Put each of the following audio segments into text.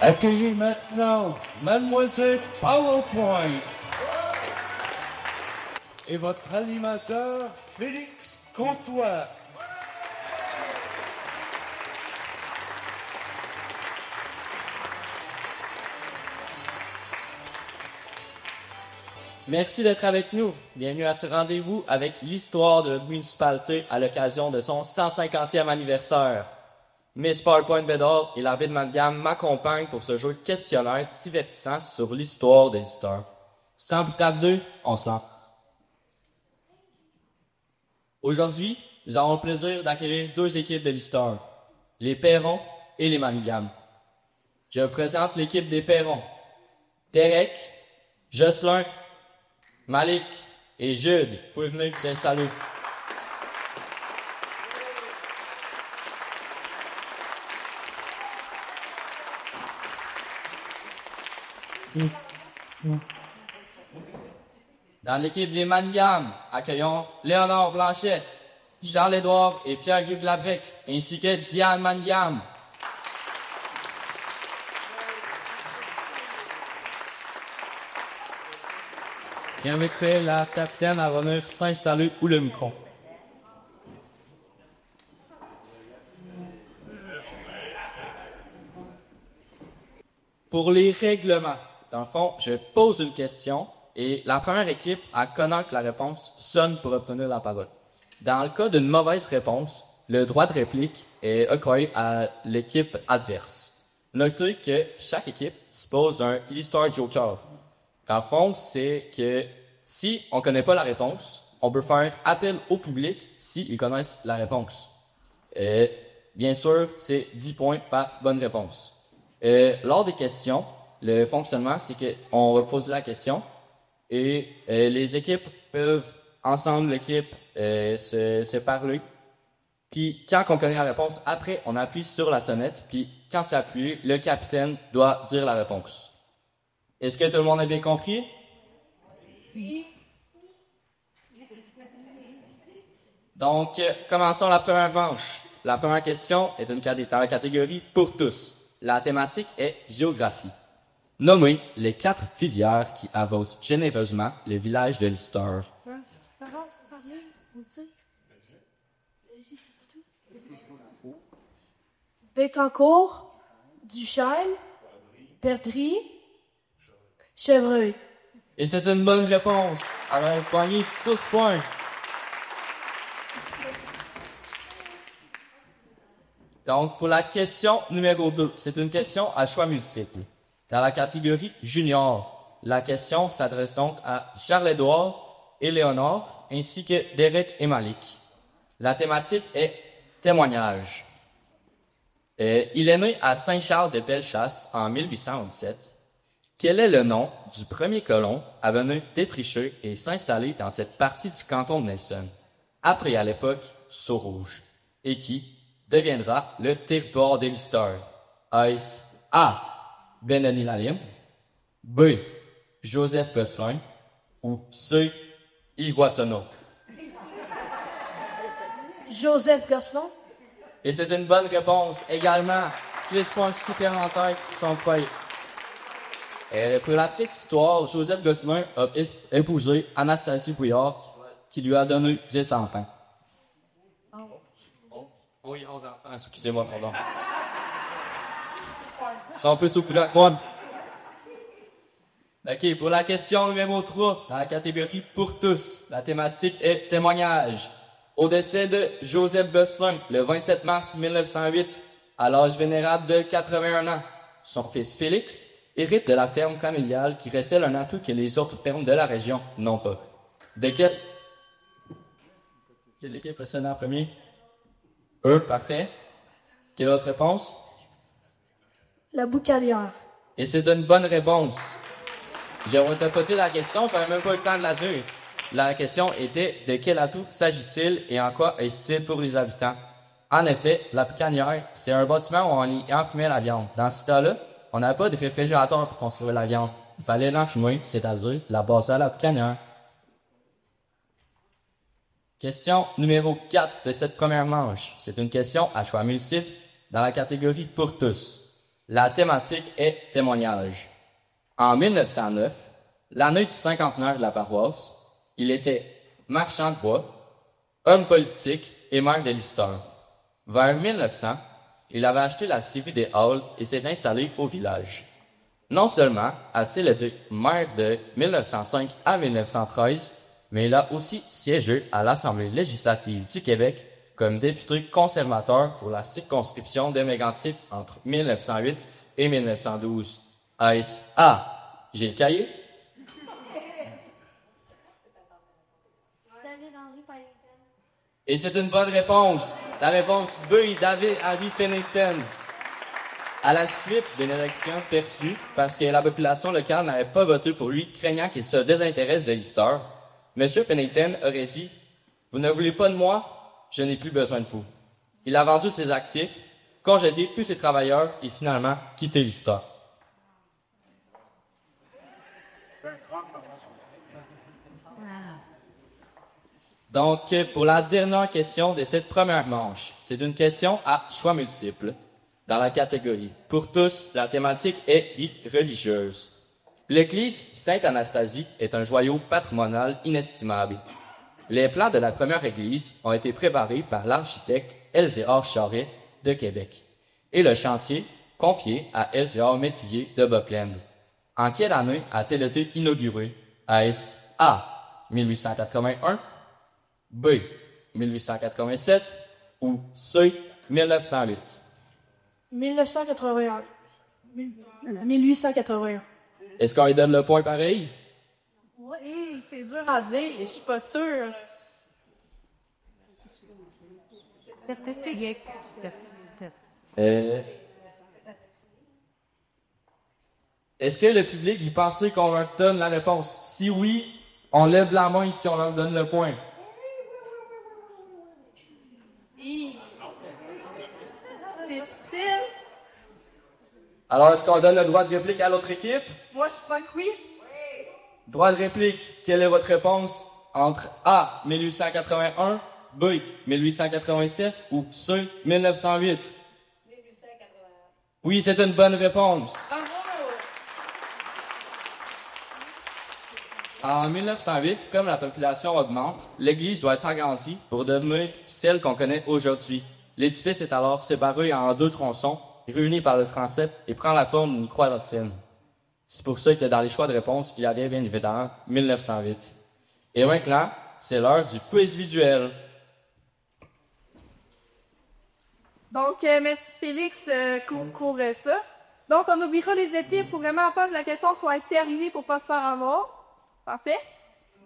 Accueillez maintenant Mademoiselle PowerPoint et votre animateur Félix Comtois. Merci d'être avec nous. Bienvenue à ce rendez-vous avec l'histoire de notre municipalité à l'occasion de son 150e anniversaire. Miss PowerPoint Bedall et l'arbitre Malgam m'accompagnent pour ce jeu de questionnaire divertissant sur l'histoire de l'histoire. Sans plus tarder, on se lance. Aujourd'hui, nous avons le plaisir d'accueillir deux équipes de l'histoire, les Perrons et les Malgam. Je vous présente l'équipe des Perrons. Derek, Jocelyn, Malik et Jude, vous pouvez venir vous installer. Dans l'équipe des Manigam, accueillons Léonard Blanchet, Charles-Édouard et Pierre-Hugues Labrec, ainsi que Diane Manigam. J'inviterai la capitaine à venir s'installer où le micro. Pour les règlements, dans le fond, je pose une question et la première équipe à connaître la réponse sonne pour obtenir la parole. Dans le cas d'une mauvaise réponse, le droit de réplique est octroyé à l'équipe adverse. Notez que chaque équipe dispose d'un l'histoire joker. Dans le fond, c'est que si on connaît pas la réponse, on peut faire appel au public s'ils connaissent la réponse. Bien sûr, c'est 10 points par bonne réponse. Lors des questions, le fonctionnement, c'est qu'on va poser la question et les équipes peuvent, ensemble, l'équipe, se parler. Puis, quand on connaît la réponse, après, on appuie sur la sonnette. Puis, quand c'est appuyé, le capitaine doit dire la réponse. Est-ce que tout le monde a bien compris? Oui. Donc, commençons la première manche. La première question est dans la catégorie pour tous. La thématique est géographie. Nommez les 4 rivières qui arrosent généreusement le village de Lister. Bécancour, Duchesne, Perdrix, Chevreuil. Et c'est une bonne réponse. Alors, vous poignez 6 points. Donc, pour la question numéro 2, c'est une question à choix multiple. Dans la catégorie junior, la question s'adresse donc à Charles-Édouard et Léonard, ainsi que Derek et Malik. La thématique est témoignage. Il est né à Saint-Charles-de-Bellechasse en 1817. Quel est le nom du premier colon à venir défricher et s'installer dans cette partie du canton de Nelson, appelé à l'époque Saut-Rouge, et qui deviendra le territoire des Lister? Est-ce A. Benoni Lalim, B. Joseph Gosselin ou C. Iguassonneau? Joseph Gosselin. Et c'est une bonne réponse également. 10 points supplémentaires qui sont payés. Pour la petite histoire, Joseph Gosselin a épousé Anastasie Bouillard, qui lui a donné 10 enfants. Oui, 11 enfants, excusez-moi, pardon. Ils sont un peu sous couleur. OK, pour la question numéro 3, dans la catégorie pour tous, la thématique est témoignage. Au décès de Joseph Gosselin, le 27 mars 1908, à l'âge vénérable de 81 ans, son fils Félix hérite de la ferme familiale qui recèle un atout que les autres fermes de la région n'ont pas. De quelle équipe sonne en premier? Parfait. Quelle autre réponse? La Boucalière. Et c'est une bonne réponse. J'ai retopoté la question, j'avais même pas eu le temps de la dire. La question était de quel atout s'agit-il et en quoi est-il pour les habitants? En effet, la boucanière, c'est un bâtiment où on y enfumait la viande. Dans ce temps-là, on n'avait pas de réfrigérateur pour conserver la viande. Il fallait l'enfumer, c'est-à-dire la passer à la boucanière. Question numéro 4 de cette première manche. C'est une question à choix multiple dans la catégorie pour tous. La thématique est témoignage. En 1909, l'année du cinquantenaire de la paroisse, il était marchand de bois, homme politique et maire de Lister. Vers 1900, il avait acheté la scierie des Halles et s'est installé au village. Non seulement a-t-il été maire de 1905 à 1913, mais il a aussi siégé à l'Assemblée législative du Québec comme député conservateur pour la circonscription de Mégantic entre 1908 et 1912. Est-ce A. J'ai le cahier? Et c'est une bonne réponse. La réponse B. David Harry Pennington. À la suite d'une élection perdue, parce que la population locale n'avait pas voté pour lui, craignant qu'il se désintéresse de l'histoire, M. Pennington aurait dit « Vous ne voulez pas de moi? Je n'ai plus besoin de vous. » Il a vendu ses actifs, congédié tous ses travailleurs et finalement quitté l'histoire. Donc, pour la dernière question de cette première manche, c'est une question à choix multiples. Dans la catégorie « Pour tous », la thématique est vie religieuse. L'église Sainte-Anastasie est un joyau patrimonial inestimable. Les plans de la première église ont été préparés par l'architecte Elzéar Charret de Québec et le chantier confié à Elzéar Métivier de Buckland. En quelle année a-t-elle été inaugurée? Est-ce A. 1881, B. 1887 ou C. 1908? 1981. 1881. Est-ce qu'on lui donne le point pareil? Oui, c'est dur à dire, je suis pas sûre. Est-ce que le public y pensait qu'on leur donne la réponse? Si oui, on lève la main si on leur donne le point. C'est difficile. Alors, est-ce qu'on donne le droit de réplique à l'autre équipe? Moi, je crois que oui. Droit de réplique, quelle est votre réponse entre A. 1881, B. 1887 ou C. 1908? 1881. Oui, c'est une bonne réponse. Bravo! En 1908, comme la population augmente, l'église doit être agrandie pour devenir celle qu'on connaît aujourd'hui. L'édifice est alors séparé en 2 tronçons, réunis par le transept et prend la forme d'une croix latine. C'est pour ça que dans les choix de réponse, il y avait bien évidemment 1908. Et maintenant, c'est l'heure du quiz visuel. Donc, merci Félix pour ça. Donc, on oubliera les équipes pour vraiment attendre que la question soit terminée pour pas se faire avoir. Parfait.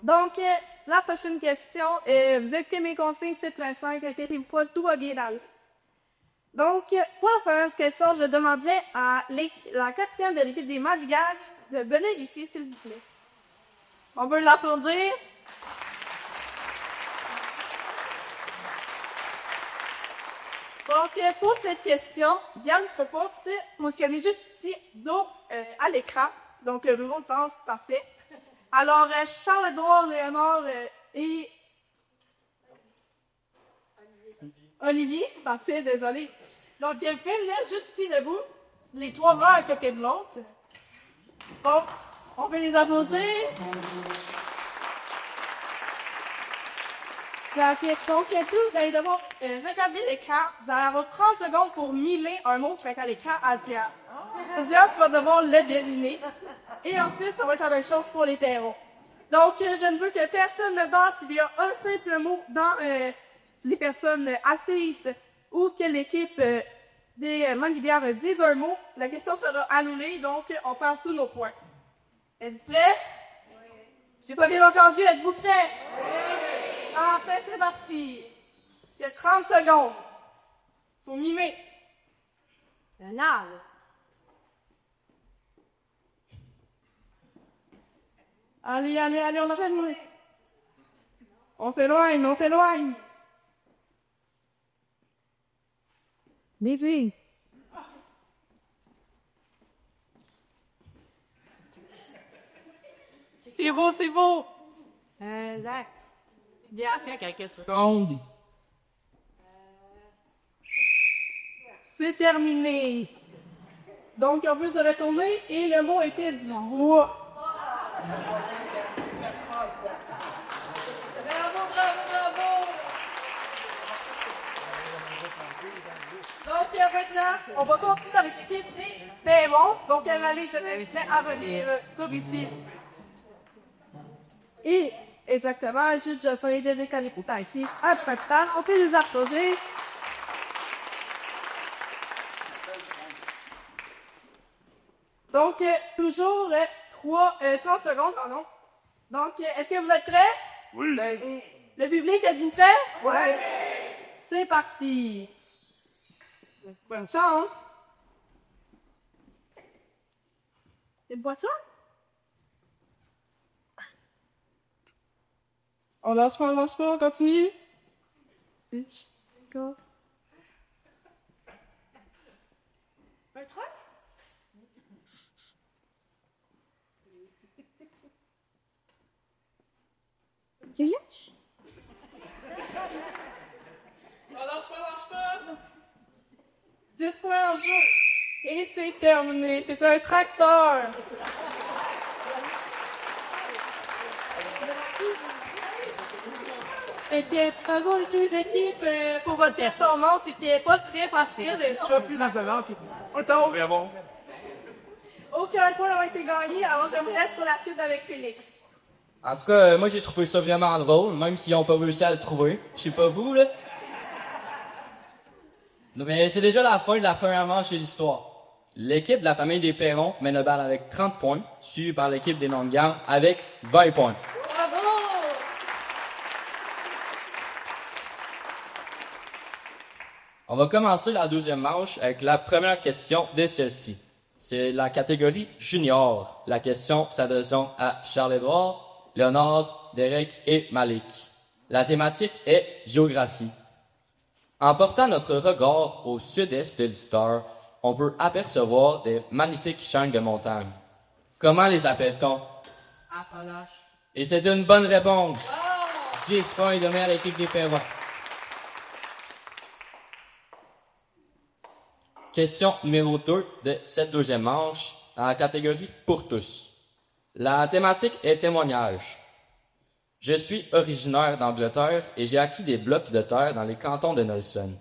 Donc, la prochaine question, vous écoutez mes consignes, c'est 35, inquiétez-vous pas, tout va bien dans le... Donc, pour la première question, je demanderais à la capitaine de l'équipe des Madigags de venir ici, s'il vous plaît. On peut l'applaudir. Donc, pour cette question, Diane se reporte positionner juste ici, donc à l'écran. Donc, le bureau de sens, parfait. Alors, Charles-Édouard Léonard et Olivier, parfait, désolé. Donc, il fait là, juste ici debout, les 3 mains à côté de l'autre. Bon, on peut les applaudir. Donc, tous, vous allez devoir regarder l'écran. Vous allez avoir 30 secondes pour mimer un mot qui va être à l'écran Asia. Asia va devoir le deviner. Et ensuite, ça va être la même chose pour les terreaux. Donc, je ne veux que personne ne danse s'il y a un simple mot dans les personnes assises ou que l'équipe des Mandibères dise un mot. La question sera annulée, donc on perd tous nos points. Êtes-vous prêts? Oui. J'ai pas bien entendu, êtes-vous prêts? Oui. Enfin, c'est parti. Il y a 30 secondes. Faut mimer. Un arbre. Allez, on enchaîne. On s'éloigne. Les filles. C'est beau. Là. Bien, quelques secondes. C'est terminé. Donc, on peut se retourner et le mot était du bois. Bravo, bravo, bravo! Donc, maintenant, on va continuer avec l'équipe des Perron. Donc, Annalise, je t'invite à venir comme ici. Et, exactement, juste, je suis dédié à l'écouter ici. Un peu de temps, on peut les applaudir. Donc, toujours 30 secondes, pardon. Donc, est-ce que vous êtes prêts? Oui. Le public a dit prêt? Oui. C'est parti. Bonne chance. Une boisson? On lance pas, on continue. Go. Lance pas. 10 points en jeu. Et c'est terminé. C'est un tracteur. C'était bravo les deux équipes pour votre performance. C'était pas très facile. Je suis plus dans ce vent. On tombe. Bon. Aucun point n'a été gagné. Alors je vous laisse pour la suite avec Félix. En tout cas, moi j'ai trouvé ça vraiment drôle, même s'ils n'ont pas réussi à le trouver. Je sais pas vous, là. Mais c'est déjà la fin de la première manche de l'histoire. L'équipe de la famille des Perron mène le bal avec 30 points, suivie par l'équipe des noms de gamme avec 20 points. Bravo! On va commencer la deuxième manche avec la première question de celle-ci. C'est la catégorie junior. La question s'adressant à Charles-Édouard, Léonard, Derek et Malik. La thématique est géographie. En portant notre regard au sud-est de l'histoire, on peut apercevoir des magnifiques chaînes de montagnes. Comment les appelle-t-on? Appalaches. Et c'est une bonne réponse. 10 points donnés à l'équipe des Perron. Question numéro 2 de cette deuxième manche, dans la catégorie pour tous. La thématique est témoignage. Je suis originaire d'Angleterre et j'ai acquis des blocs de terre dans les cantons de Nelson,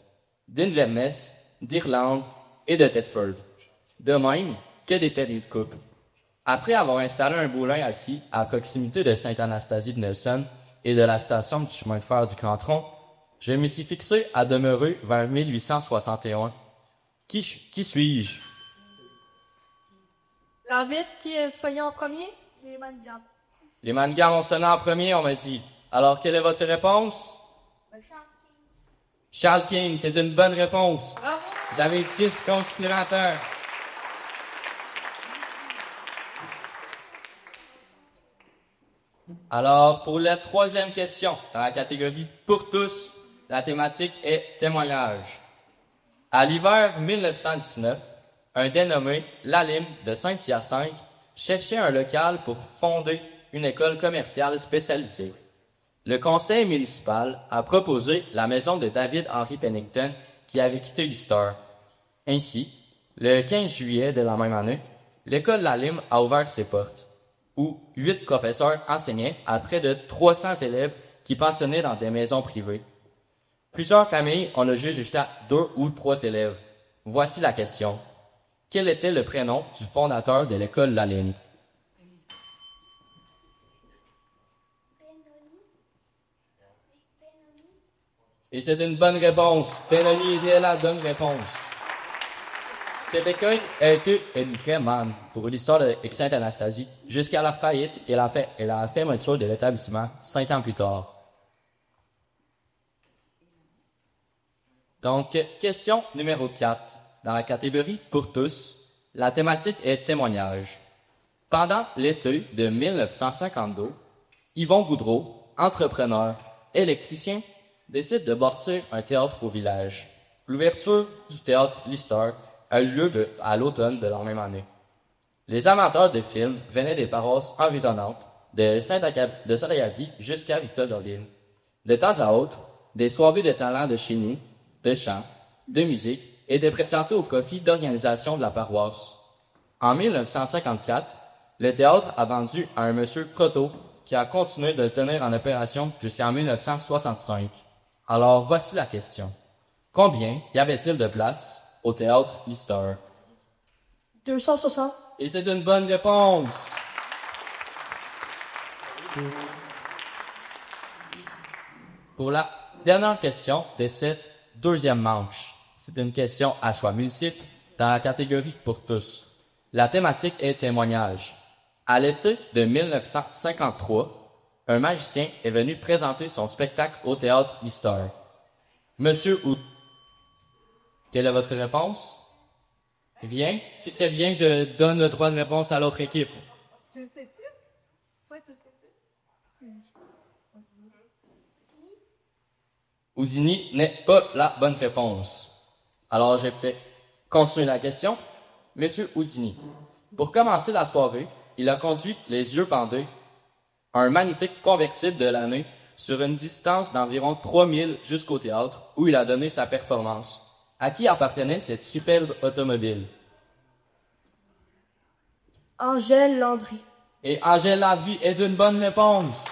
d'Inverness, d'Irlande et de Thetford. De même que des terriers de coupe. Après avoir installé un moulin assis à proximité de Sainte-Anastasie de Nelson et de la station du chemin de fer du Cantron, je me suis fixé à demeurer vers 1861. Qui suis-je? L'arbitre qui est soigné en premier? Les mannequins. Les mannequins ont sonné en premier, on m'a dit. Alors, quelle est votre réponse? Charles King, c'est une bonne réponse. Bravo! Vous avez 10 conspirateurs. Alors, pour la troisième question, dans la catégorie pour tous, la thématique est témoignage. À l'hiver 1919, un dénommé Lalime de Saint-Hyacinthe cherchait un local pour fonder une école commerciale spécialisée. Le conseil municipal a proposé la maison de David Henry Pennington qui avait quitté l'histoire. Ainsi, le 15 juillet de la même année, l'école Lalime a ouvert ses portes, où 8 professeurs enseignaient à près de 300 élèves qui pensionnaient dans des maisons privées. Plusieurs familles ont logé jusqu'à 2 ou 3 élèves. Voici la question. Quel était le prénom du fondateur de l'école Lalime? Et c'est une bonne réponse. Benoni était la bonne réponse. Cette école a été une manne pour l'histoire de Sainte-Anastasie jusqu'à la faillite et la fermeture de l'établissement 5 ans plus tard. Donc, question numéro 4. Dans la catégorie pour tous, la thématique est témoignage. Pendant l'été de 1952, Yvon Boudreau, entrepreneur, électricien, décide de bâtir un théâtre au village. L'ouverture du théâtre Lister a eu lieu à l'automne de la même année. Les amateurs de films venaient des paroisses environnantes, de Saint-Agapi jusqu'à Victoriaville. De temps à autre, des soirées de talents de chimie, de chant, de musique étaient présentées au profit d'organisations de la paroisse. En 1954, le théâtre a vendu à un monsieur Croteau qui a continué de le tenir en opération jusqu'en 1965. Alors, voici la question. Combien y avait-il de places au théâtre Lister? 260. Et c'est une bonne réponse. Pour la dernière question de cette deuxième manche, c'est une question à choix multiple dans la catégorie pour tous. La thématique est témoignage. À l'été de 1953, un magicien est venu présenter son spectacle au théâtre Lister. Monsieur ou... Quelle est votre réponse? Bien. Si c'est bien, je donne le droit de réponse à l'autre équipe. Tu le sais-tu? Ouais, tu le sais-tu? Houdini n'est pas la bonne réponse. Alors, je vais continuer la question. Monsieur Houdini, pour commencer la soirée, il a conduit les yeux bandés un magnifique convertible de l'année sur une distance d'environ 3000 jusqu'au théâtre où il a donné sa performance. À qui appartenait cette superbe automobile? Angèle Landry. Et Angèle Landry est une bonne réponse.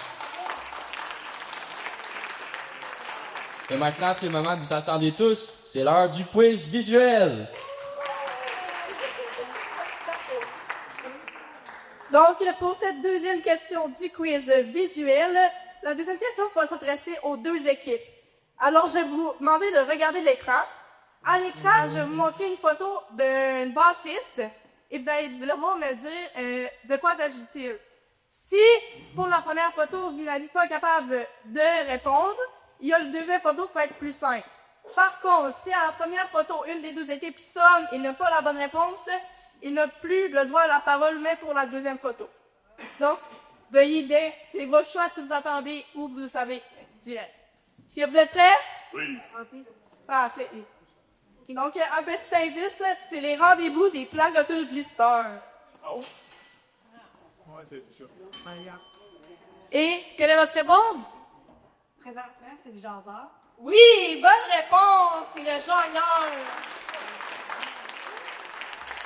Et maintenant, c'est le moment que vous attendez tous. C'est l'heure du quiz visuel. Donc, pour cette deuxième question du quiz visuel, la deuxième question va s'adresser aux deux équipes. Alors, je vais vous demander de regarder l'écran. À l'écran, je vais vous montrer une photo d'une bâtisse et vous allez devoir me dire de quoi s'agit-il. Si, pour la première photo, vous n'êtes pas capable de répondre, il y a la deuxième photo qui va être plus simple. Par contre, si à la première photo, une des deux équipes sonne et n'a pas la bonne réponse, il n'a plus le droit à la parole, mais pour la deuxième photo. Donc, veuillez c'est votre choix si vous attendez ou vous savez direct. Si vous êtes prêts? Oui. Parfait. Donc, un petit indice, c'est les rendez-vous des plaques d'auto-blister. Oh. Ouais, c'est sûr. Et, quelle est votre réponse? Présentement, c'est le jaseur. Oui, bonne réponse, c'est le genre.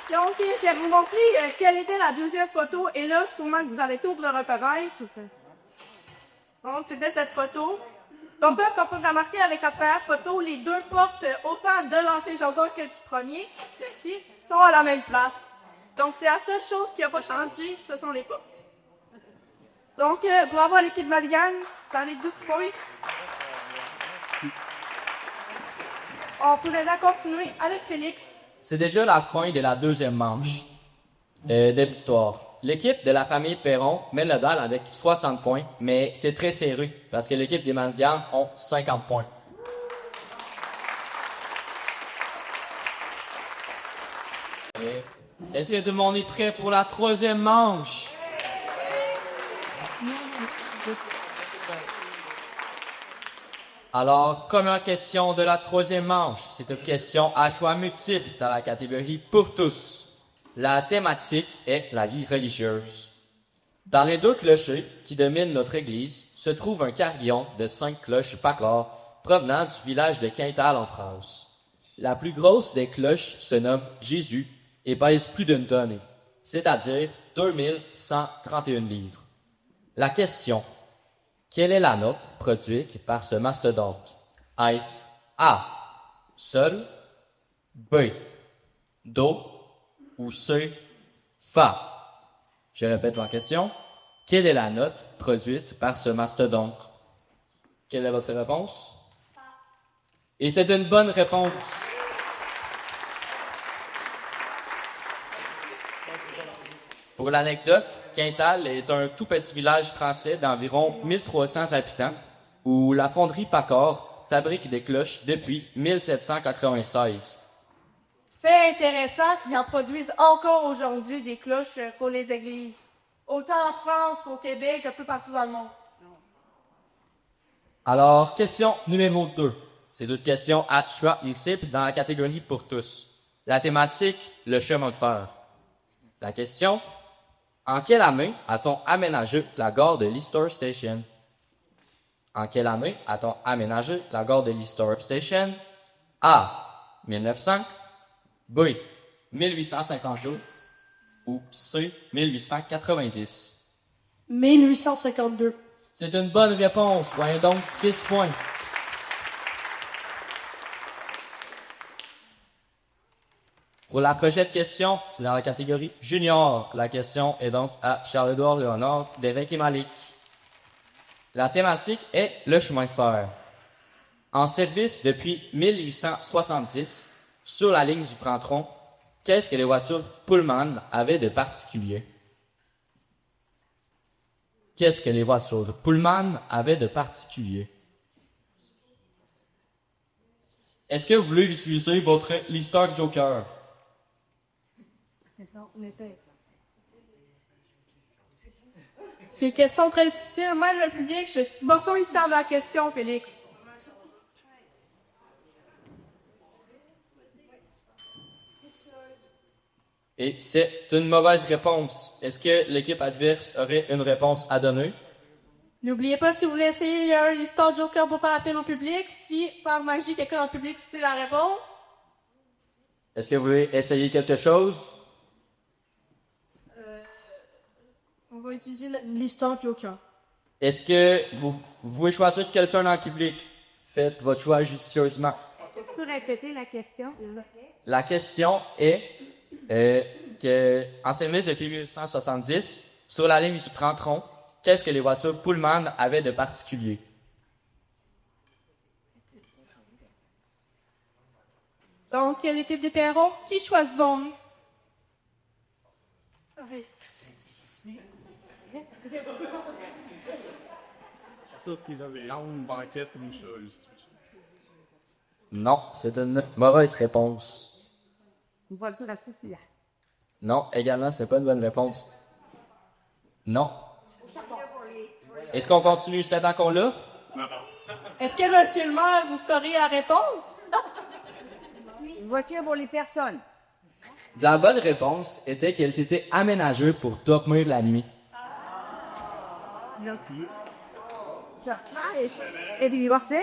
Donc, je vais vous montrer quelle était la deuxième photo, et là, sûrement que vous allez tous le reconnaître. Donc, c'était cette photo. Donc, comme on peut remarquer avec la première photo, les deux portes, autant de l'ancien jaseur que du premier, ceux-ci, sont à la même place. Donc, c'est la seule chose qui n'a pas changé, ce sont les portes. Donc, pour avoir l'équipe Marianne, ça en est 10 points. On pourrait là continuer avec Félix. C'est déjà la fin de la deuxième manche de victoire. L'équipe de la famille Perron mène le dalle avec 60 points, mais c'est très serré parce que l'équipe des Manvian ont 50 points. Est-ce que tout le monde est prêt pour la troisième manche? Alors, première question de la troisième manche. C'est une question à choix multiple dans la catégorie pour tous. La thématique est la vie religieuse. Dans les deux clochers qui dominent notre église se trouve un carillon de 5 cloches Paccard provenant du village de Quintal en France. La plus grosse des cloches se nomme Jésus et pèse plus d'une tonne, c'est-à-dire 2131 livres. La question: quelle est la note produite par ce mastodonte? Est-ce A, Sol, B, Do ou C, Fa? Je répète ma question. Quelle est la note produite par ce mastodonte? Quelle est votre réponse? Et c'est une bonne réponse. Pour l'anecdote, Quintal est un tout petit village français d'environ 1300 habitants où la fonderie Paccard fabrique des cloches depuis 1796. Fait intéressant qu'ils en produisent encore aujourd'hui des cloches pour les églises. Autant en France qu'au Québec, un peu partout dans le monde. Alors, question numéro 2. C'est une question à choix multiple dans la catégorie pour tous. La thématique, le chemin de fer. La question: en quelle année a-t-on aménagé la gare de Lister Station? En quelle année a-t-on aménagé la gare de Lister Station? A, 1905, B, 1852 ou C, 1890? 1852. C'est une bonne réponse. Voyons donc 6 points. Pour la prochaine question, c'est dans la catégorie junior. La question est donc à Charles-Édouard Léonard d'Évêque et Malik. La thématique est le chemin de fer. En service depuis 1870, sur la ligne du Prantron, qu'est-ce que les voitures Pullman avaient de particulier? Qu'est-ce que les voitures Pullman avaient de particulier? Est-ce que vous voulez utiliser votre listeur Joker? Non, on essaie. C'est une question très difficile. Même le public, je suis pas sûr il sert de la question, Félix. Et c'est une mauvaise réponse. Est-ce que l'équipe adverse aurait une réponse à donner? N'oubliez pas, si vous voulez essayer, il y a un listeur Joker pour faire appel au public. Si, par magie, quelqu'un dans le public sait la réponse. Est-ce que vous voulez essayer quelque chose? On va utiliser le listeur Joker. Est-ce que vous pouvez choisir quelqu'un dans le public? Faites votre choix judicieusement. Tu peux répéter la question? La question est que en service depuis 1870, sur la ligne du Prantron, qu'est-ce que les voitures Pullman avaient de particulier? Donc, l'équipe des Perrons, qui choisissons-nous? C'est sûr qu'ils avaient une banquette moucheuse. Non, c'est une mauvaise réponse. Une voiture à 6 piastres. Non, également, c'est pas une bonne réponse. Non. Est-ce qu'on continue jusqu'à temps qu'on l'a? Est-ce que, monsieur le maire, vous saurez la réponse? Une voiture pour les personnes. La bonne réponse était qu'elle s'était aménagée pour dormir la nuit. Et du divorcé,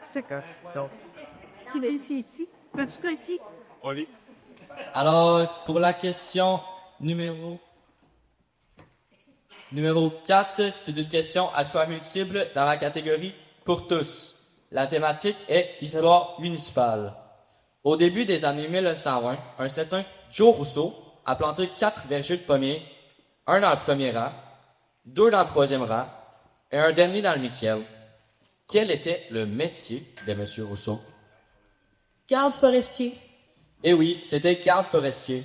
c'est que ça. Il est ici. Peux-tu que ici? Oli. Alors, pour la question numéro 4, c'est une question à choix multiple dans la catégorie pour tous. La thématique est histoire municipale. Au début des années 1920, un certain Joe Rousseau a planté 4 vergers de pommiers, un dans le premier rang, 2 dans le troisième rang et un dernier dans le 8e. Quel était le métier de M. Rousseau? Garde forestier. Eh oui, c'était garde forestier.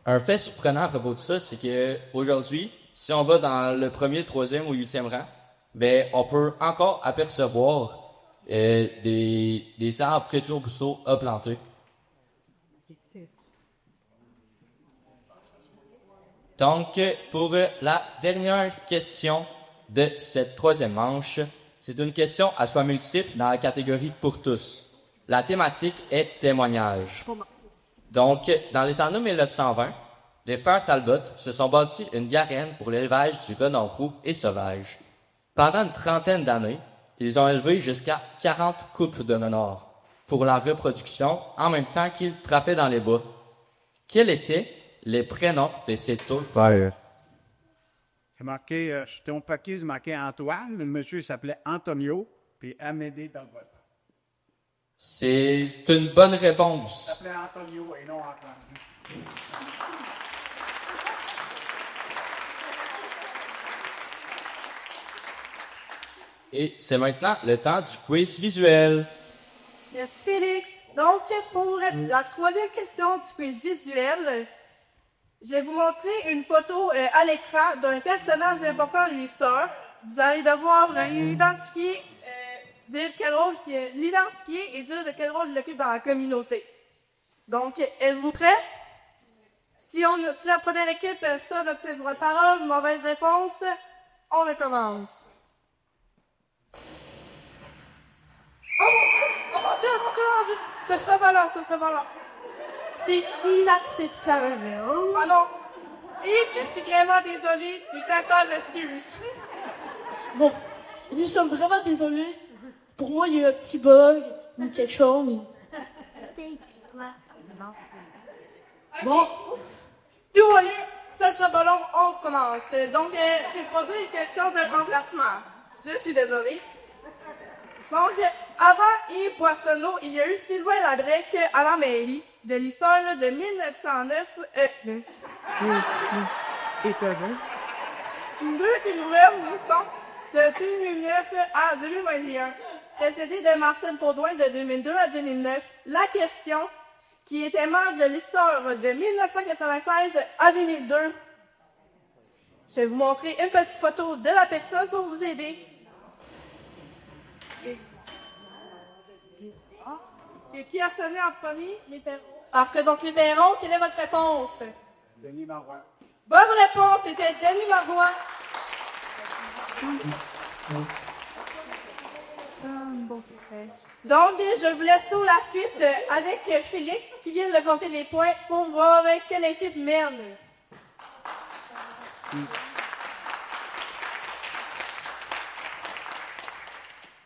Un fait surprenant à propos de ça, c'est que aujourd'hui, si on va dans le premier, troisième ou 8e rang, ben on peut encore apercevoir des arbres que Joe Rousseau a plantés. Donc, pour la dernière question de cette troisième manche, c'est une question à choix multiple dans la catégorie pour tous. La thématique est témoignage. Donc, dans les années 1920, les frères Talbot se sont bâtis une garenne pour l'élevage du renard roux et sauvage. Pendant une trentaine d'années, ils ont élevé jusqu'à 40 couples de renards pour la reproduction en même temps qu'ils trappaient dans les bois. Quels étaient les prénoms de ces deux frères? J'ai marqué, sur ton paquet, j'ai marqué Antoine. Le monsieur s'appelait Antonio, puis Amédée Talbot. C'est une bonne réponse. Il s'appelait Antonio et non Antoine. Et c'est maintenant le temps du quiz visuel. Merci, Félix. Donc, pour la troisième question du quiz visuel, je vais vous montrer une photo à l'écran d'un personnage important de l'histoire. Vous allez devoir identifier, dire quel rôle l'identifier et dire de quel rôle il occupe dans la communauté. Donc, êtes-vous prêts? Si la première équipe sonne notre droit de parole, mauvaise réponse, on recommence. Oh mon Dieu! Ce serait pas là. C'est inacceptable. Ah non! Et je suis vraiment désolée, et sincères excuses. Bon, nous sommes vraiment désolés. Pour moi, il y a eu un petit bug ou quelque chose. Bon, tout va bien. Ça sera pas long, on commence. Donc, j'ai posé une question de remplacement. Je suis désolée. Donc, avant Yves Boissonneau, il y a eu Sylvain Labrec à la mairie de l'histoire là, de 1909. Deux des nouvelles moutons de 2009 à 2021. Précédé de Marcel Baudouin de 2002 à 2009. La question, qui était membre de l'histoire de 1996 à 2002. Je vais vous montrer une petite photo de la personne pour vous aider. Et qui a sonné en premier? Les Perrons. Après donc les Perrons, quelle est votre réponse? Denis Marois. Bonne réponse, c'était Denis Marois. Donc, je vous laisse sur la suite avec Félix qui vient de compter les points pour voir quelle équipe mène.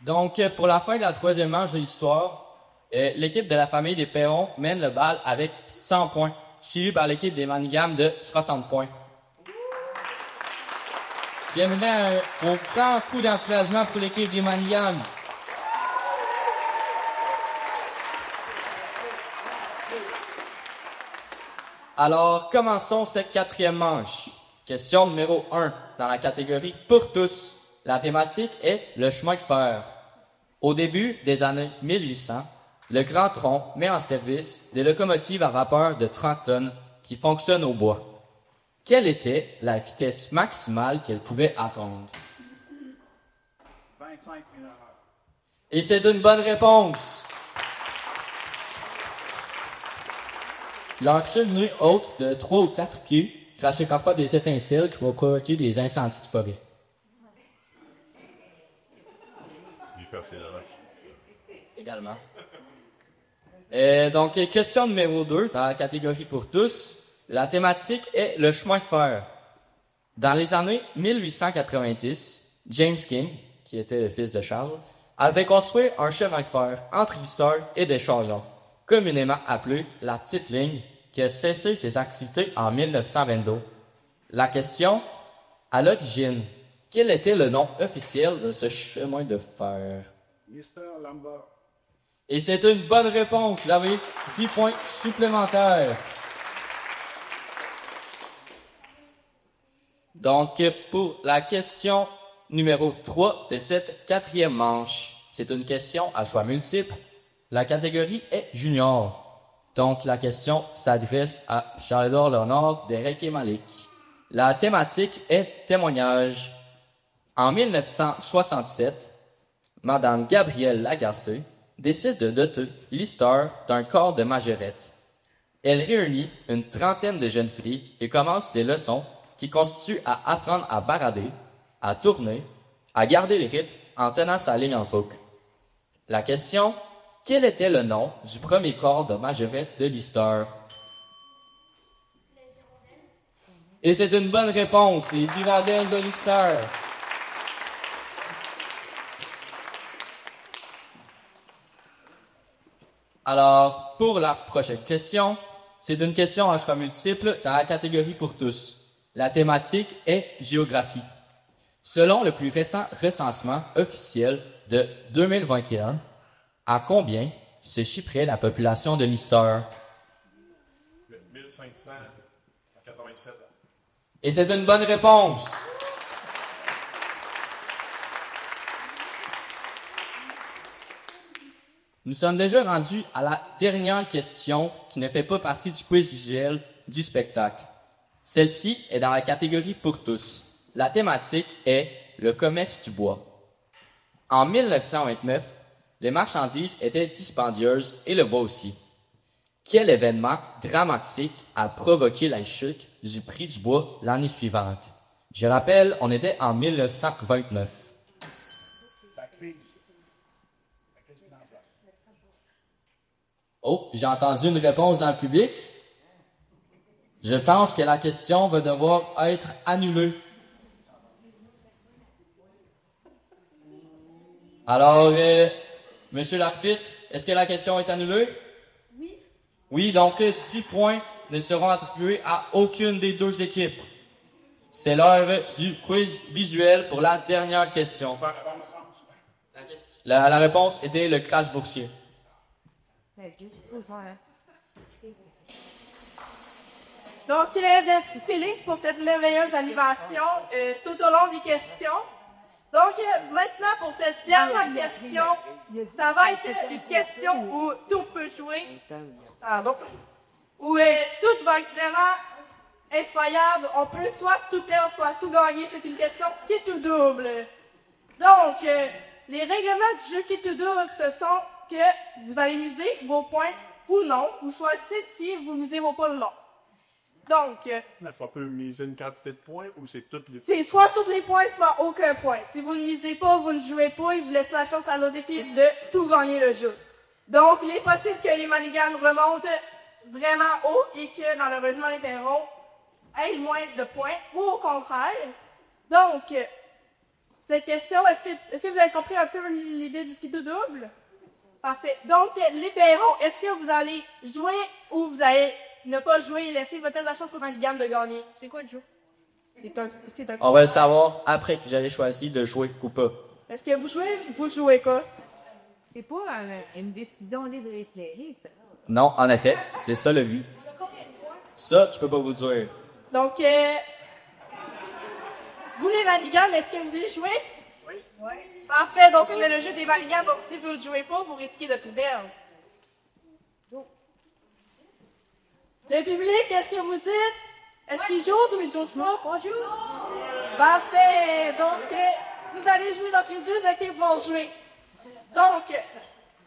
Donc, pour la fin de la troisième manche de l'histoire, l'équipe de la famille des Perrons mène le bal avec 100 points, suivi par l'équipe des Manigam de 60 points. J'aimerais un grand coup d'applaudissement pour l'équipe des Manigam. Alors, commençons cette quatrième manche. Question numéro 1, dans la catégorie pour tous. La thématique est le chemin de fer. Au début des années 1800, le Grand Tronc met en service des locomotives à vapeur de 30 tonnes qui fonctionnent au bois. Quelle était la vitesse maximale qu'elle pouvait atteindre? 25 000 heures. Et c'est une bonne réponse. Leur cheminée haute de 3 ou 4 pieds crachait parfois des étincelles qui vont provoquer des incendies de forêt. Également. Donc, question numéro 2, dans la catégorie pour tous. La thématique est le chemin de fer. Dans les années 1890, James King, qui était le fils de Charles, avait construit un chemin de fer entre Lister et Deschamps, communément appelé la Petite Ligne, qui a cessé ses activités en 1922. La question, à l'origine, quel était le nom officiel de ce chemin de fer? Mister Lombard. Et c'est une bonne réponse, vous avez 10 points supplémentaires. Donc, pour la question numéro 3 de cette quatrième manche, c'est une question à choix multiple. La catégorie est junior. Donc, la question s'adresse à Charles-Édouard Léonard, Derek et Malik. La thématique est témoignage. En 1967, Madame Gabrielle Lagacé décide de doter Lister d'un corps de majorette. Elle réunit une trentaine de jeunes filles et commence des leçons qui constituent à apprendre à barader, à tourner, à garder les rythmes en tenant sa ligne en boucle. La question, quel était le nom du premier corps de majorette de Lister? Et c'est une bonne réponse, les hirondelles de Lister. Alors, pour la prochaine question, c'est une question à choix multiple dans la catégorie pour tous. La thématique est géographie. Selon le plus récent recensement officiel de 2021, à combien se chiffrait la population de Lister? 1587. Et c'est une bonne réponse. Nous sommes déjà rendus à la dernière question qui ne fait pas partie du quiz visuel du spectacle. Celle-ci est dans la catégorie pour tous. La thématique est le commerce du bois. En 1929, les marchandises étaient dispendieuses et le bois aussi. Quel événement dramatique a provoqué la chute du prix du bois l'année suivante? Je rappelle, on était en 1929. Oh, j'ai entendu une réponse dans le public. Je pense que la question va devoir être annulée. Alors, monsieur l'arbitre, est-ce que la question est annulée? Oui. Oui, donc 10 points ne seront attribués à aucune des deux équipes. C'est l'heure du quiz visuel pour la dernière question. La réponse était le crash boursier. Donc, merci Félix pour cette merveilleuse animation tout au long des questions. Donc, maintenant, pour cette dernière question, ça va être une question où tout peut jouer. Pardon. Où tout va être vraiment incroyable. On peut soit tout perdre, soit tout gagner. C'est une question qui est tout double. Donc, les règlements du jeu qui est tout double, ce sont que vous allez miser vos points ou non. Vous choisissez si vous misez vos points ou non. Donc, La fois peut miser une quantité de points ou c'est toutes les c'est soit tous les points, soit aucun point. Si vous ne misez pas, vous ne jouez pas, il vous laisse la chance à l'autre équipe de tout gagner le jeu. Donc, il est possible que les Maligans remontent vraiment haut et que, malheureusement, les Perrons aient moins de points, ou au contraire. Donc, cette question, est-ce que vous avez compris un peu l'idée du ski tout double? Parfait. Donc, les Perrons, est-ce que vous allez jouer ou vous allez ne pas jouer et laisser peut-être la chance aux Maligans de gagner? C'est quoi le jeu? C'est un... On va le savoir après que j'avais choisi de jouer ou pas. Est-ce que vous jouez quoi? C'est pas une décision libre et serrée, ça. Non, en effet, c'est ça le but. Ça, je peux pas vous dire. Donc, vous les Maligans, est-ce que vous voulez jouer? Oui. Parfait, donc on a le jeu des Maligans, donc si vous ne jouez pas, vous risquez de tout perdre. Le public, qu'est-ce que vous dites? Est-ce qu'ils jouent ou ils ne jouent pas? On joue! Parfait, donc vous allez jouer, donc les deux équipes vont jouer. Donc,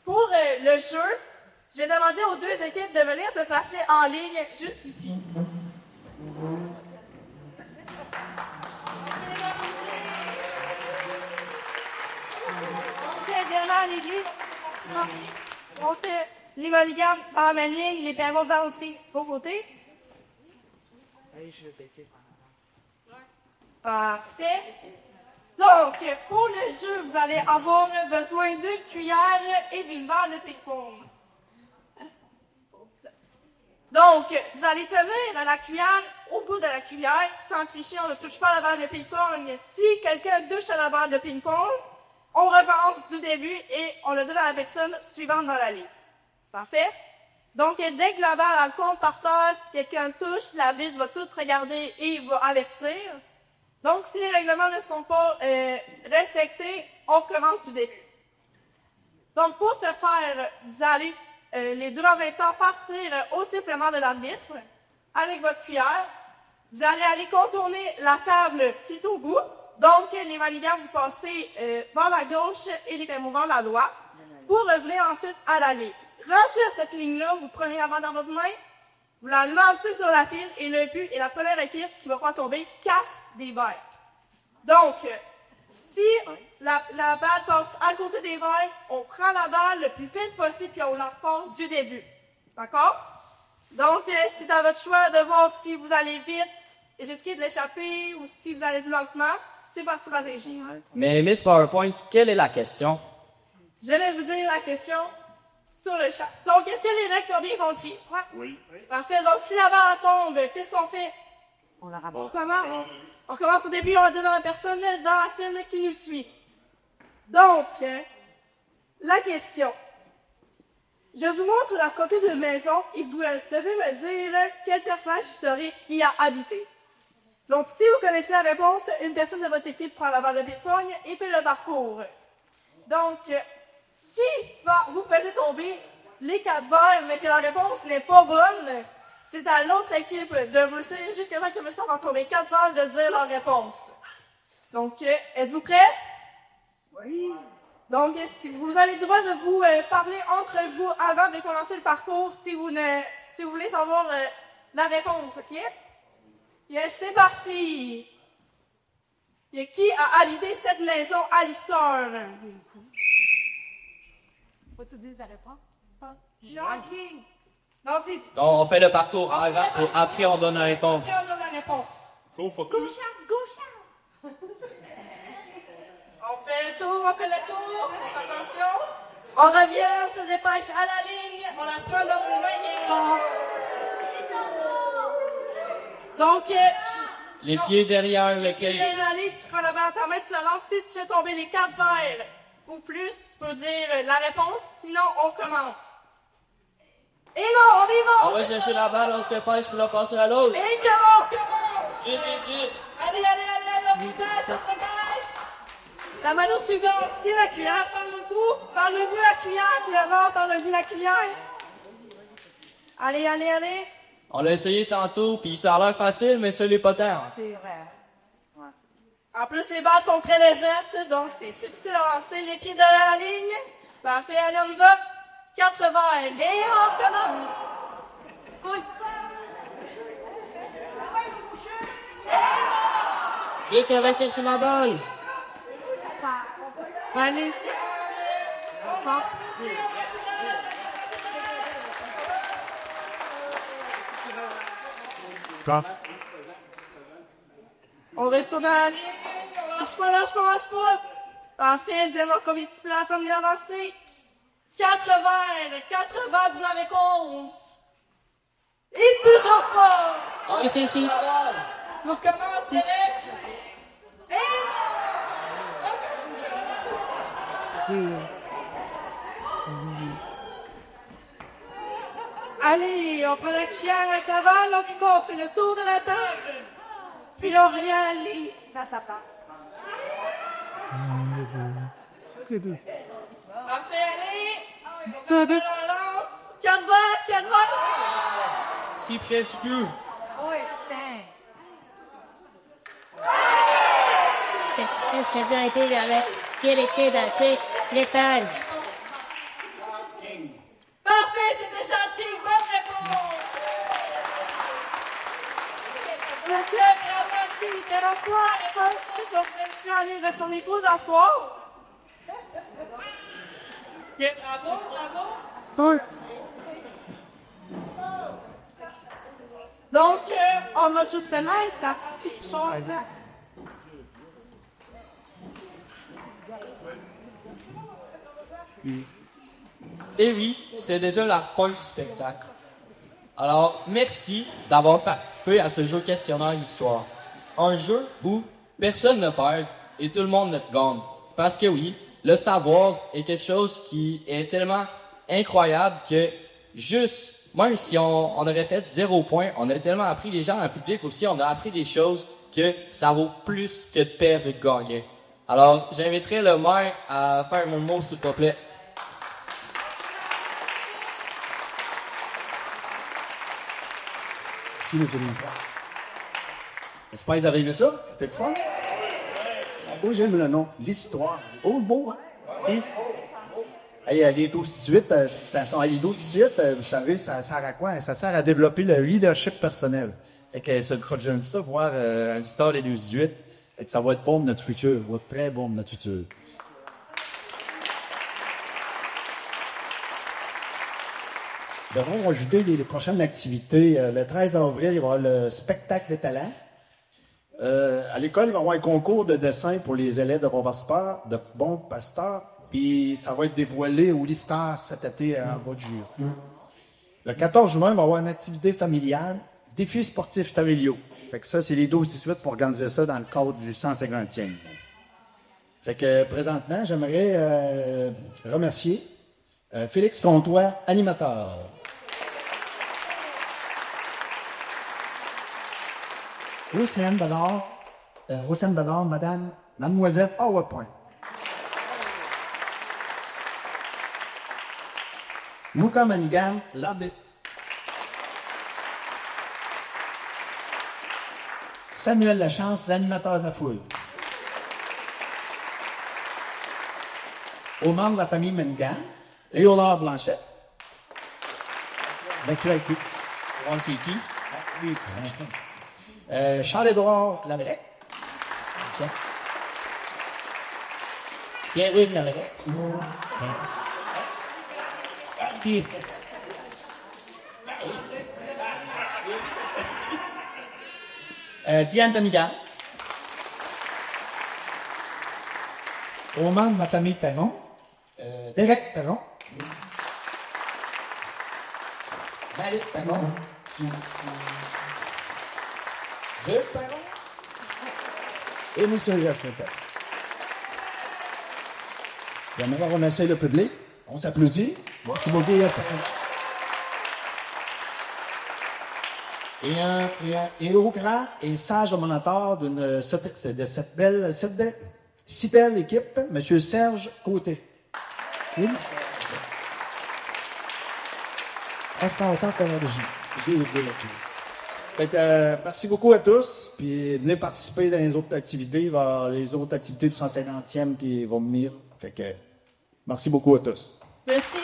pour le jeu, je vais demander aux deux équipes de venir se placer en ligne juste ici. Ok, bien les livres. Donc, les Maligans en la même ligne, les Perrons dans aussi, vos côtés. Parfait. Donc, pour le jeu, vous allez avoir besoin d'une cuillère et d'une barre de ping-pong. Donc, vous allez tenir la cuillère au bout de la cuillère, sans tricher, on ne touche pas à la barre de ping-pong. Si quelqu'un touche à la barre de ping-pong, on recommence du début et on le donne à la personne suivante dans la ligne. Parfait? Donc, dès que la balle compte par terre, si quelqu'un touche, l'arbitre va tout regarder et il va avertir. Donc, si les règlements ne sont pas respectés, on recommence du début. Donc, pour ce faire, vous allez, les deux en même temps, partir au sifflement de l'arbitre avec votre cuillère. Vous allez aller contourner la table qui est au bout. Donc, les Maligans, vous passez vers la gauche et les Perrons vers la droite pour revenir ensuite à la ligne. Rentrez à cette ligne-là, vous prenez la balle dans votre main, vous la lancez sur la file et le but est la première équipe qui va faire tomber 4 des verres. Donc, si la balle passe à côté des verres, on prend la balle le plus vite possible et on la repart du début. D'accord? Donc, c'est à votre choix de voir si vous allez vite et risquer de l'échapper ou si vous allez plus lentement. C'est votre stratégie. Mais Miss PowerPoint, quelle est la question? Je vais vous dire la question sur le chat. Donc, est-ce que les règles sont bien comprises? Oui. Parfait. Donc, si la balle tombe, qu'est-ce qu'on fait? On la ramasse. Comment? On commence au début, on donne à la personne dans la file qui nous suit. Donc, la question. Je vous montre la copie de maison et vous devez me dire quel personnage historique y a habité. Donc, si vous connaissez la réponse, une personne de votre équipe prend la balle de ping-pong et fait le parcours. Donc, si vous faites tomber les 4 verres, mais que la réponse n'est pas bonne, c'est à l'autre équipe de réussir jusqu'à temps que monsieur va tomber 4 verres de dire leur réponse. Donc, êtes-vous prêts? Oui. Donc, si vous avez le droit de vous parler entre vous avant de commencer le parcours, si vous voulez savoir la réponse, ok? Yes, c'est parti! Et qui a habité cette maison à l'histoire? Faut-tu dire ta réponse? Jean King. Non, c'est... Donc, on fait le parcours avant, après on donne la réponse. Après, on donne la réponse. Go focus. On fait le tour, on fait le tour. On revient, on se dépêche à la ligne, on la prend dans nos mains et on lance. Donc, Les pieds derrière le tu cage. viens aller, tu prends la balle à ta main, tu la lances. Si tu fais tomber les 4 verres ou plus, tu peux dire la réponse, sinon on commence. Et non, on y va! On va chercher la balle, on se dépêche pour la passer à l'autre. Et commence! Vite, vite, vite. Allez, on se dépêche, on se dépêche! La mano suivante, tire la cuillère par le bout la cuillère, le ventre dans le bout la cuillère. Allez. On l'a essayé tantôt, puis ça a l'air facile, mais ça l'est pas tant. En plus, les balles sont très légères, donc c'est difficile à lancer. Les pieds derrière la ligne. Parfait, allez, on y va. 4 verres. Et on commence. Vite, on va chercher la balle. Allez. Quand? On retourne à la ligne. Lâche pas. Parfait, dis-moi combien tu peux attendre d'avancer. 4 verres pour la réponse. Et toujours pas. On va chercher la balle. On commence, Derek. Et on continue. Allez, on prend la cuillère avec la balle, on fait le tour de la table. Puis on revient à l'île. Là, ça part. Parfait, allez. On la lance. 4 verres. Si presque. Ça a été avec quelle était dans les phases. Parfait, c'était Chanting. Bonne réponse. Le club Ramonti était dans soir et comme ils sont prêts à aller retourner tous en soir. Ok, bravo. Donc, on va juste se mettre, c'est la petite chose. Et oui, c'est déjà la fin du spectacle. Alors, merci d'avoir participé à ce jeu questionnaire histoire. Un jeu où personne ne perd et tout le monde ne gagne. Parce que oui, le savoir est quelque chose qui est tellement incroyable que juste, même si on aurait fait 0 point, on a tellement appris, les gens dans le public aussi, on a appris des choses que ça vaut plus que de perdre et de gagner. Alors, j'inviterai le maire à faire mon mot, s'il te plaît. Merci, monsieur le maire. J'espère que vous avez aimé ça. C'était le fun? Oh, j'aime le nom. L'histoire. Oh, beau, hein? Hey, aller tout de suite, station Alido tout de suite, vous savez, ça sert à quoi? Ça sert à développer le leadership personnel. Fait que j'aime ça, voir l'histoire des 18. Fait que ça va être bon pour notre futur. Ça va être très bon pour notre futur. Nous devrons ajouter les prochaines activités. Le 13 avril, il va y avoir le spectacle de talent. À l'école, il va y avoir un concours de dessin pour les élèves de Bon Pasteur, puis ça va être dévoilé au Listar cet été en bas de juillet. Le 14 juin, il va y avoir une activité familiale, défis sportifs familiaux. Fait que ça, c'est les 12-18 pour organiser ça dans le cadre du 150e. Fait que présentement, j'aimerais remercier Félix Comtois, animateur. Océane Badard, Mademoiselle PowerPoint. Mouka Manigam, l'arbitre. Samuel Lachance, l'animateur de la foule. Aux membres de la famille Manigam, Léonard Blanchette. Avec qui? On sait qui? Oui. Charles-Édouard Lamelec. Pierre-Yves Lamelec. Puis, Diane Donigan. Aux membres de ma famille Perron, Derek Perron. Malik Perron. Gilles Perron. Et M. Jeff Perron. J'aimerais remercier le public. On s'applaudit. Merci beaucoup. Et un héros grand et sage moniteur de cette si belle équipe, M. Serge Côté. Oui. Extension chronologie. Fait que, merci beaucoup à tous. Puis venez participer dans les autres activités. Il va y avoir les autres activités du 150e qui vont venir. Fait que, merci beaucoup à tous. Merci.